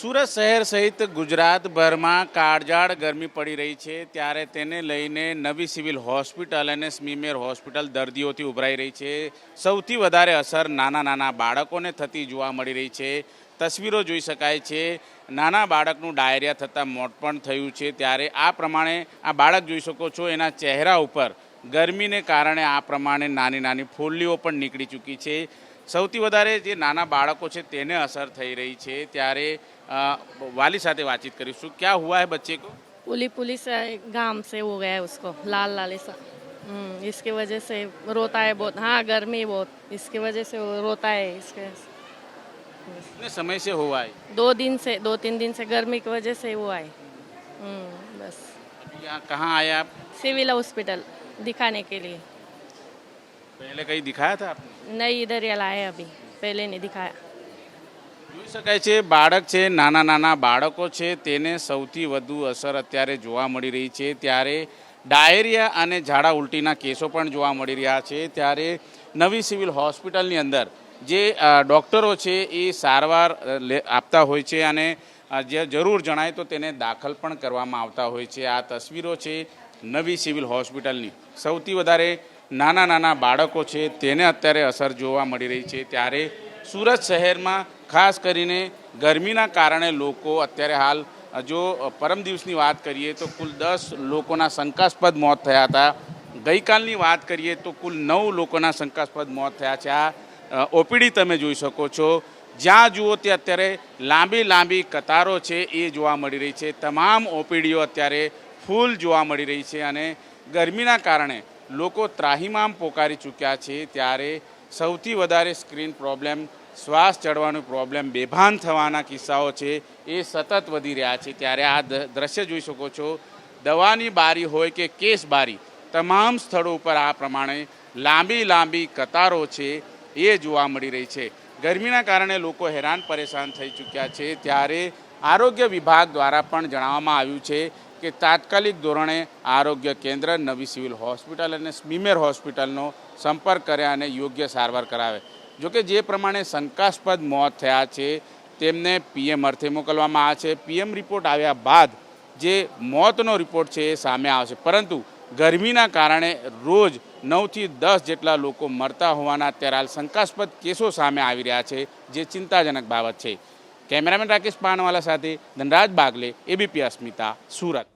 સુરત શહેર સહિત ગુજરાતભરમાં કાળઝાળ ગરમી પડી રહી છે ત્યારે તેને લઈને નવી સિવિલ હોસ્પિટલ અને સ્મીમેર હોસ્પિટલ દર્દીઓથી ઉભરાઈ રહી છે. સૌથી વધારે અસર નાના નાના બાળકોને થતી જોવા મળી રહી છે. તસવીરો જોઈ શકાય છે. નાના બાળકનું ડાયરિયા થતાં મોત પણ થયું છે. ત્યારે આ પ્રમાણે આ બાળક જોઈ શકો છો, એના ચહેરા ઉપર ગરમીને કારણે આ પ્રમાણે નાની નાની ફોલ્લીઓ પણ નીકળી ચૂકી છે. સૌથી વધારે જે નાના બાળકો છે તેને અસર થઈ રહી છે. ત્યારે वाली साथे बातचीत करीશું. क्या हुआ है बच्चे को? पुली पुली से घाम से हो गया है उसको, लाल लाल ऐसा। इसकी वजह से रोता है बहुत। हाँ, गर्मी बहुत, इसकी वजह से वो रोता है। इसके कितने समय से हुआ है? 2-3 दिन से गर्मी की वजह से हुआ है। बस अभी यहाँ कहाँ आए आप? सिविल हॉस्पिटल दिखाने के लिए। पहले कहीं दिखाया था आपने? नहीं, इधर ही लाए अभी, पहले नहीं दिखाया। જોઈ શકાય છે બાળક છે, નાના નાના બાળકો છે, તેને સૌથી વધુ અસર અત્યારે જોવા મળી રહી છે. ત્યારે ડાયરિયા અને ઝાડા ઉલટીના કેસો પણ જોવા મળી રહ્યા છે. ત્યારે નવી સિવિલ હોસ્પિટલની અંદર જે ડૉક્ટરો છે એ સારવાર આપતા હોય છે અને જે જરૂર જણાય તો તેને દાખલ પણ કરવામાં આવતા હોય છે. આ તસવીરો છે નવી સિવિલ હોસ્પિટલની. સૌથી વધારે નાના નાના બાળકો છે તેને અત્યારે અસર જોવા મળી રહી છે. ત્યારે સુરત શહેરમાં ખાસ કરીને ગરમીના કારણે લોકો અત્યારે હાલ, જો પરમ દિવસની વાત કરીએ તો કુલ 10 લોકોના શંકાસ્પદ મોત થયા હતા. ગઈકાલની વાત કરીએ તો કુલ 9 લોકોના શંકાસ્પદ મોત થયા છે. આ ઓપીડી તમે જોઈ શકો છો. જ્યાં જુઓ તે અત્યારે લાંબી લાંબી કતારો છે એ જોવા મળી રહી છે. તમામ ઓપીડીઓ અત્યારે ફૂલ જોવા મળી રહી છે અને ગરમીના કારણે લોકો ત્રાહિમામ પોકારી ચૂક્યા છે. ત્યારે સૌથી વધારે સ્ક્રીન પ્રોબ્લેમ, શ્વાસ ચડવાનો પ્રોબ્લેમ, બેભાન થવાના કિસ્સાઓ છે એ સતત વધી રહ્યા છે. ત્યારે આ દ્રશ્ય જોઈ શકો છો. દવાની બારી હોય કે કેસ બારી, તમામ સ્થળો ઉપર આ પ્રમાણે લાંબી લાંબી કતારો છે એ જોવા મળી રહી છે. ગરમીના કારણે લોકો હેરાન પરેશાન થઈ ચૂક્યા છે. ત્યારે આરોગ્ય વિભાગ દ્વારા પણ જણાવવામાં આવ્યું છે કે તાત્કાલિક ધોરણે આરોગ્ય કેન્દ્ર, નવી સિવિલ હોસ્પિટલ અને સ્મીમેર હોસ્પિટલનો સંપર્ક કરે અને યોગ્ય સારવાર કરાવે. જોકે જે પ્રમાણે શંકાસ્પદ મોત થયા છે તેમને પીએમ અર્થે મોકલવામાં આવે છે. પીએમ રિપોર્ટ આવ્યા બાદ જે મોતનો રિપોર્ટ છે એ સામે આવશે. પરંતુ ગરમીના કારણે રોજ 9 થી 10 જેટલા લોકો મરતા હોવાના અત્યારે હાલ શંકાસ્પદ કેસો સામે આવી રહ્યા છે, જે ચિંતાજનક બાબત છે. કેમેરામેન રાકેશ પાનવાલા સાથે ધનરાજ બાગલે, એબીપી અસ્મિતા, સુરત.